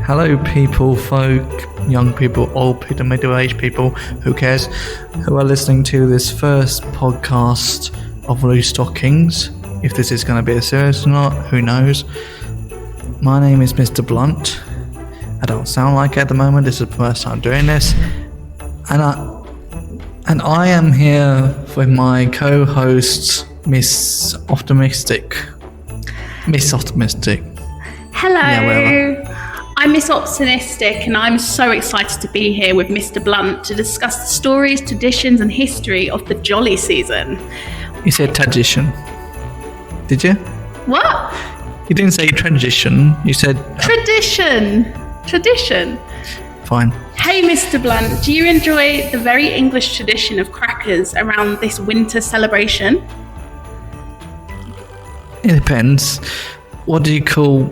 Hello, people, folk, young people, old people, middle-aged people, who cares, who are listening to this first podcast of Loose Stockings. If this is going to be a series or not, who knows. My name is Mr. Blunt. I don't sound like it at the moment. This is the first time doing this. And I am here with my co-host, Miss Optimistic. Hello. Yeah, I'm Miss Optimistic, and I'm so excited to be here with Mr. Blunt to discuss the stories, traditions, and history of the jolly season. You said tradition. Did you? What? You didn't say tradition. You said... Tradition. Fine. Hey, Mr. Blunt, do you enjoy the very English tradition of crackers around this winter celebration? It depends. What do you call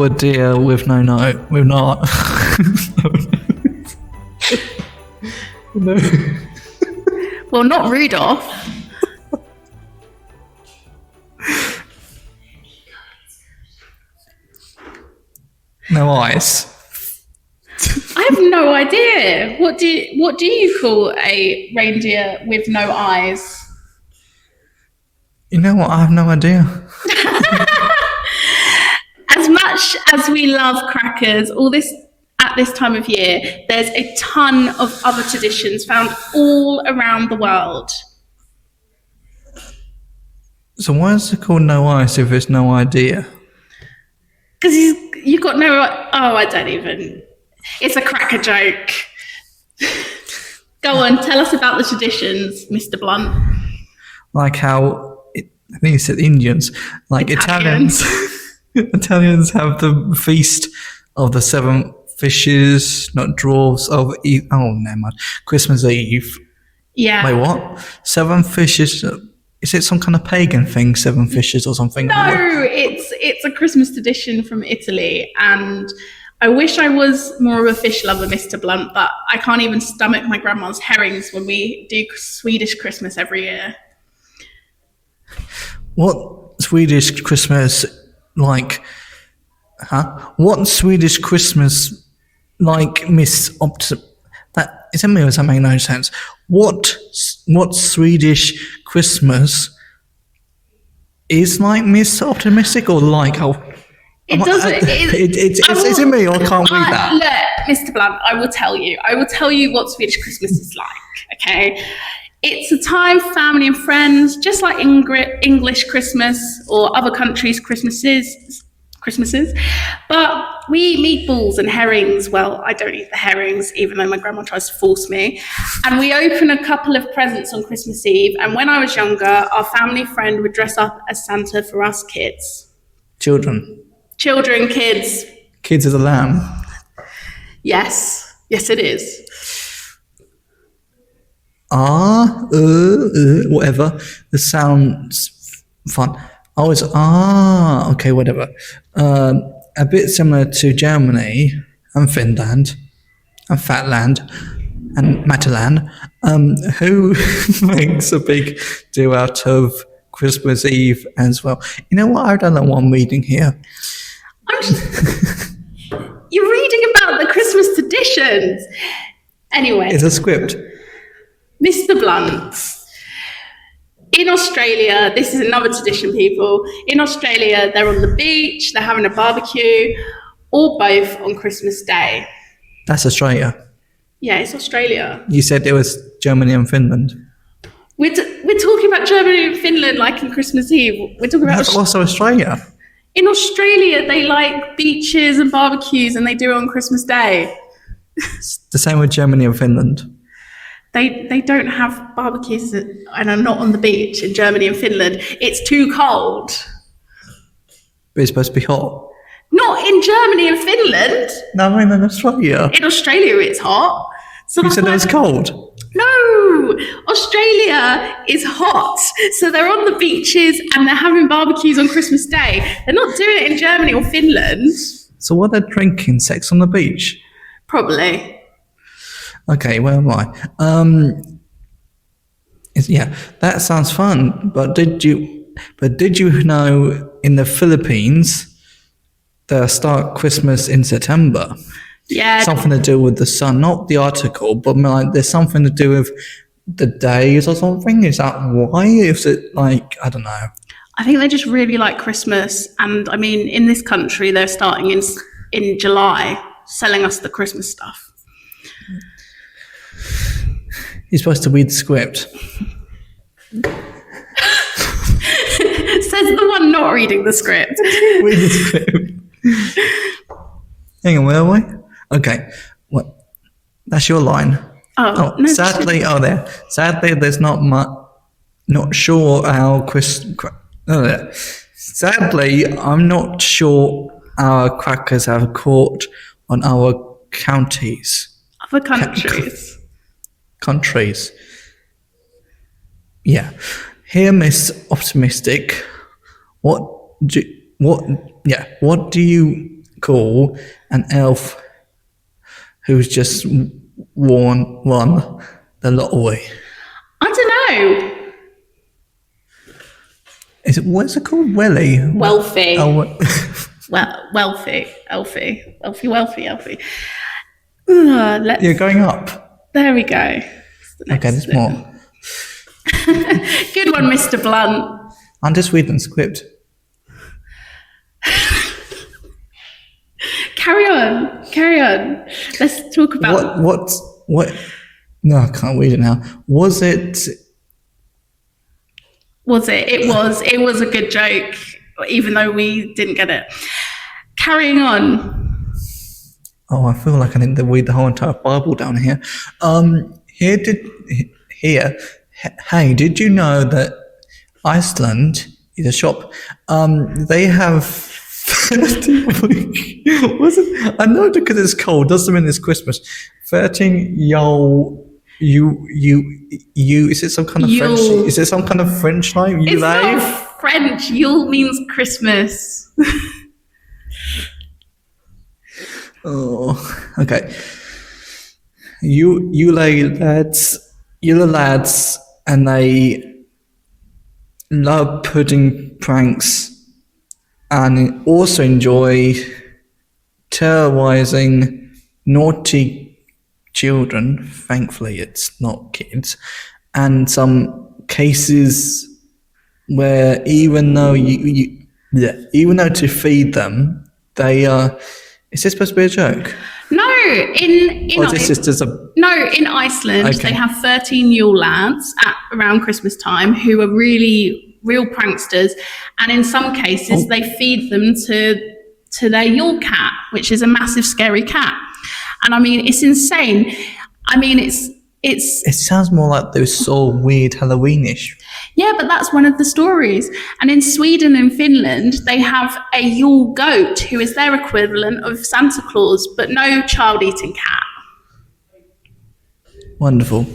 a deer with no nose? With not? No. Well, not Rudolph. No eyes. I have no idea. What do you call a reindeer with no eyes? You know what? I have no idea. As much as we love crackers, at this time of year, there's a ton of other traditions found all around the world. So why is it called no eyes if there's no idea? Because you got no... Oh, I don't even... It's a cracker joke. Go on, tell us about the traditions, Mr. Blunt. Like how... I think you said Indians. Like Italians. Italians have the feast of the 7 fishes, not dwarves, of Eve. Oh, never mind. Christmas Eve. Yeah. Wait, what? 7 fishes... Is it some kind of pagan thing, 7 fishes or something? No, it's a Christmas tradition from Italy, and I wish I was more of a fish lover, Mr. Blunt, but I can't even stomach my grandma's herrings when we do Swedish Christmas every year. What Swedish Christmas like? What Swedish Christmas like, Miss That is me, or does that make no sense? What Swedish Christmas is like, Miss Optimistic, or like how? It doesn't. It's in me, or I can't read that. Look, Mr. Blunt, I will tell you what Swedish Christmas is like. Okay, it's a time for family and friends, just like English Christmas or other countries' Christmases. But we eat meatballs and herrings. Well, I don't eat the herrings, even though my grandma tries to force me. And we open a couple of presents on Christmas Eve. And when I was younger, our family friend would dress up as Santa for us kids. Children, kids. Kids of the lamb. Yes, it is. Whatever. This sounds fun. Okay, whatever. A bit similar to Germany and Finland and Fatland and Matalan, who makes a big deal out of Christmas Eve as well. You know what? I don't know what I'm reading here. You're reading about the Christmas traditions. Anyway. It's a script. Mr. Blunt. In Australia, this is another tradition, people. In Australia, they're on the beach, they're having a barbecue, or both on Christmas Day. That's Australia. Yeah, it's Australia. You said it was Germany and Finland. We're talking about Germany and Finland like in Christmas Eve. We're talking about... That's also Australia. In Australia, they like beaches and barbecues, and they do it on Christmas Day. It's the same with Germany and Finland. They don't have barbecues and are not on the beach in Germany and Finland. It's too cold. But it's supposed to be hot. Not in Germany and Finland. No, I mean in Australia. In Australia, it's hot. So you said it was cold? No, Australia is hot. So they're on the beaches and they're having barbecues on Christmas Day. They're not doing it in Germany or Finland. So what, they're drinking? Sex on the beach? Probably. Okay, where am I? Yeah, that sounds fun. But did you know in the Philippines they start Christmas in September. Yeah. Something to do with the sun, not the article, but like there's something to do with the days or something. Is that why? Is it like, I don't know. I think they just really like Christmas. And I mean, in this country, they're starting in July, selling us the Christmas stuff. You're supposed to read the script. Says the one not reading the script. Read the script. Hang on, where are we? Okay. What? That's your line. Oh, no. Sadly, there. Sadly, there's not much. Not sure how Sadly, I'm not sure our crackers have caught on our counties. Other countries. Countries. Yeah. Here, Miss Optimistic. What do you call an elf who's just won the lottery? I don't know. What's it called? Wealthy. Wealthy. Oh, Wealthy. You're going up. There we go. Okay, there's more. Good one, Mr. Blunt. I'm just reading the script. Carry on. Let's talk about what? No, I can't read it now. Was it? It was a good joke, even though we didn't get it. Carrying on. Oh, I feel like I need to read the whole entire Bible down here. Hey, did you know that Iceland is a shop? They have 13 was it? I know because it's cold. Doesn't mean it's Christmas. 13 is it some kind of French? Is it some kind of French name? It's not French. Yule means Christmas. Oh, okay. You lads, and they love putting pranks, and also enjoy terrorizing naughty children. Thankfully, it's not kids, and some cases where even though to feed them, they are. Is this supposed to be a joke? No, in Iceland, okay. They have 13 Yule lads around Christmas time who are really real pranksters, and in some cases they feed them to their Yule cat, which is a massive scary cat. And I mean, it's insane. I mean, it sounds more like those sort of weird Halloweenish. Yeah, but that's one of the stories. And in Sweden and Finland, they have a Yule goat who is their equivalent of Santa Claus, but no child-eating cat. Wonderful.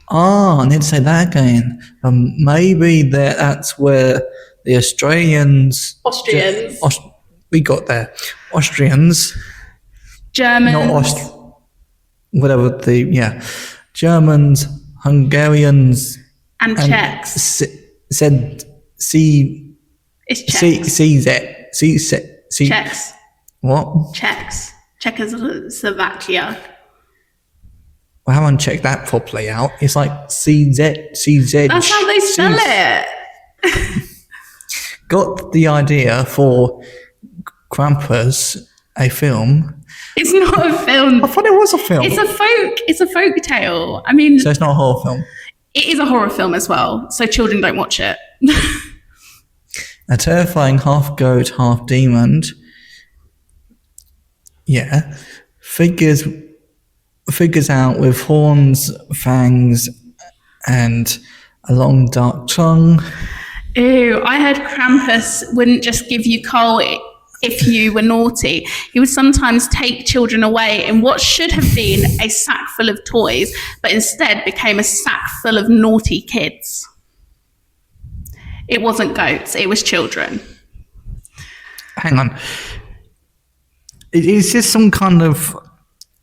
I need to say that again. Maybe that's where the Austrians. We got there. Austrians. Germans. Germans, Hungarians. And Czechs. Said It's Czechs. Czechs. What? Czechs. Czechoslovakia. I haven't checked that properly out. It's like CZ. That's how they spell it. Got the idea for Krampus, a film. It's not a film. I thought it was a film. It's a folk tale. I mean, so it's not a horror film. It is a horror film as well, so children don't watch it. A terrifying half goat, half demon. Yeah. Figures out with horns, fangs, and a long dark tongue. Ew, I heard Krampus wouldn't just give you coal if you were naughty. He would sometimes take children away in what should have been a sack full of toys, but instead became a sack full of naughty kids. It wasn't goats, it was children. Hang on. Is this some kind of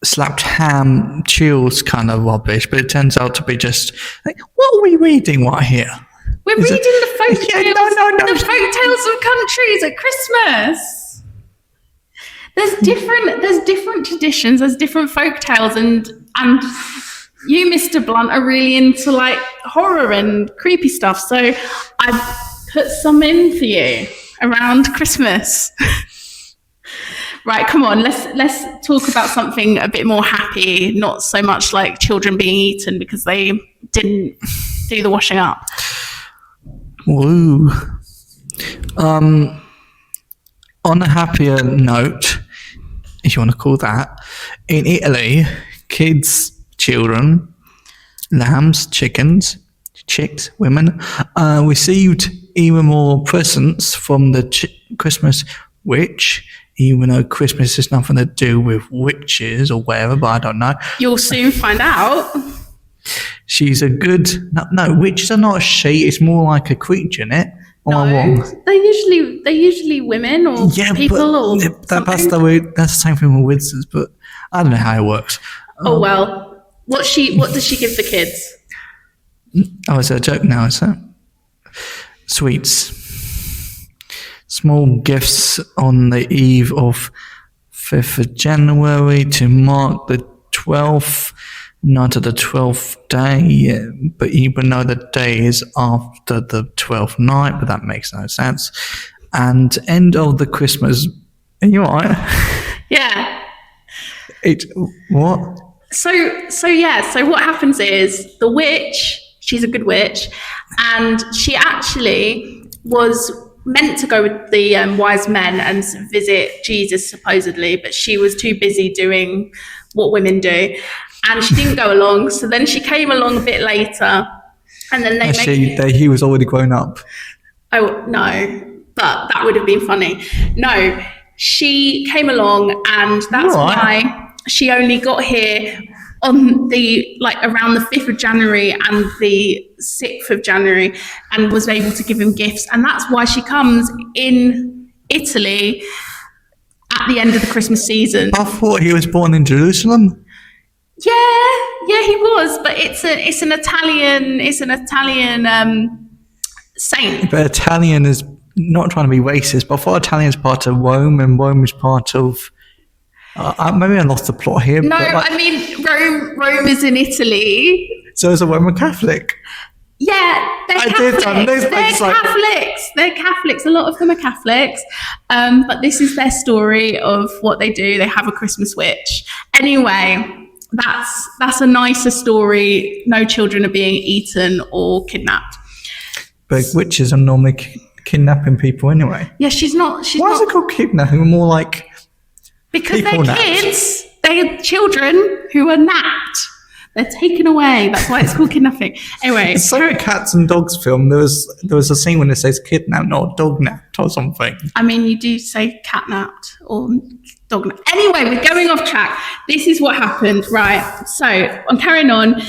slapped ham chills kind of rubbish? But it turns out to be just like, what are we reading right here? We're reading the folk tales. No. The folk tales of countries at Christmas. There's different traditions, there's different folk tales, and you, Mr. Blunt, are really into like horror and creepy stuff. So I've put some in for you around Christmas. Right, come on, let's talk about something a bit more happy, not so much like children being eaten because they didn't do the washing up. Woo. On a happier note, if you want to call that, in Italy, children, lambs, chickens, chicks, women, received even more presents from the Christmas witch, even though Christmas has nothing to do with witches or whatever, but I don't know. You'll soon find out. She's a good... No, witches are not a she, it's more like a creature, isn't it? No, they're usually women or people or that's the same thing with wizards, but I don't know how it works. Oh well, what does she give the kids? Oh, is it a joke now? Is that sweets? Small gifts on the eve of 5th of January to mark the 12th night of the 12th day, but even though the day is after the 12th night, but that makes no sense. And end of the Christmas. Are you alright? Yeah. What? So what happens is the witch, she's a good witch, and she actually was meant to go with the wise men and visit Jesus supposedly, but she was too busy doing what women do, and she didn't go along. So then she came along a bit later, and then he was already grown up. Oh no, but that would have been funny. No, she came along, and that's why she only got here on around the 5th of January and the 6th of January, and was able to give him gifts. And that's why she comes in Italy at the end of the Christmas season. I thought he was born in Jerusalem. Yeah, he was, but it's an Italian saint. But Italian is not trying to be racist, but I thought Italian is part of Rome, and Rome is part of. Maybe I lost the plot here. No, I mean Rome is in Italy. So is a Roman Catholic. Yeah, they're Catholics. They're Catholics. A lot of them are Catholics. But this is their story of what they do. They have a Christmas witch. Anyway, that's a nicer story. No children are being eaten or kidnapped. But witches are normally kidnapping people anyway. Yeah, she's not. Why is it called kidnapping? More like because they're kids. They're children who are napped. They're taken away. That's why it's called kidnapping. Anyway, it's like a cats and dogs film. There was a scene when it says kidnapped, not dog napped or something. I mean, you do say cat napped or dog napped. Anyway, we're going off track. This is what happened, right? So I'm carrying on.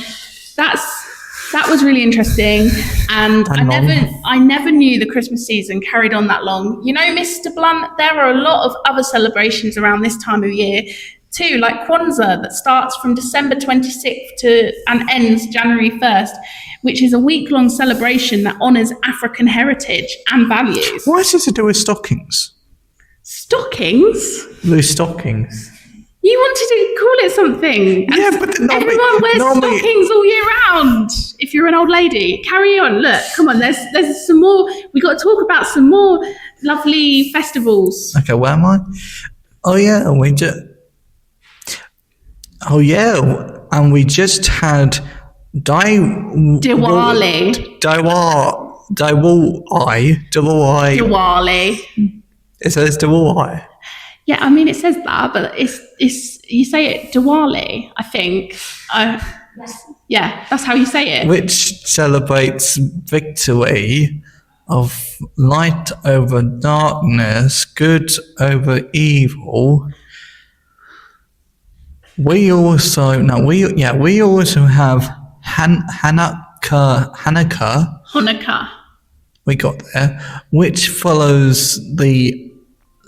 That was really interesting, and I never knew the Christmas season carried on that long. You know, Mr. Blunt, there are a lot of other celebrations around this time of year too, like Kwanzaa, that starts from December 26th and ends January 1st, which is a week-long celebration that honours African heritage and values. What is this to do with stockings? Stockings? Blue stockings. You wanted to call it something. Yeah, but everyone wears stockings all year round. If you're an old lady, carry on. Look, come on. There's some more. We got to talk about some more lovely festivals. Okay, where am I? Oh yeah, and we just had Diwali. It says Diwali. Yeah, I mean it says that, but it's you say it Diwali, I think. Yeah, that's how you say it. Which celebrates victory of light over darkness, good over evil. We also have Hanukkah. We got there, which follows the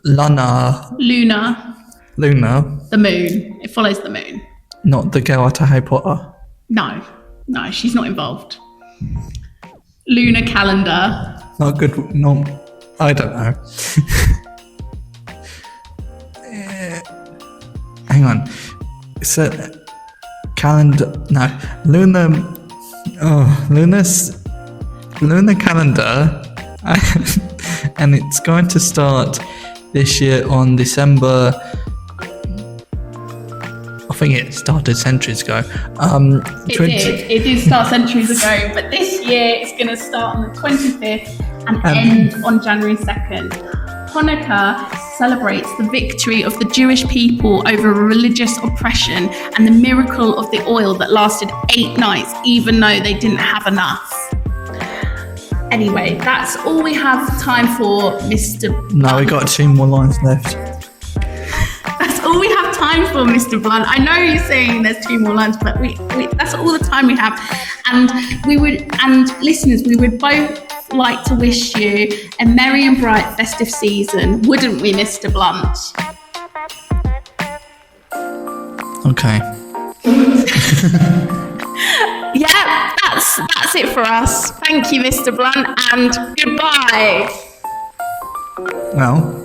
lunar. The moon. It follows the moon. Not the girl at Harry Potter. No, she's not involved. Lunar calendar. Not good. No, I don't know. hang on. So, lunar calendar, and it's going to start this year on December. I think it started centuries ago. It did start centuries ago, but this year it's going to start on the 25th and end on January 2nd. Hanukkah celebrates the victory of the Jewish people over religious oppression and the miracle of the oil that lasted 8 nights, even though they didn't have enough. Anyway, that's all we have time for, Mr. No, we got 2 more lines left. That's all we have time for, Mr. Blunt. I know you're saying there's 2 more lines, but we that's all the time we have. And listeners, we would both like to wish you a merry and bright festive season, wouldn't we, Mr. Blunt? Okay. Yeah, that's it for us. Thank you, Mr. Blunt, and goodbye. Well,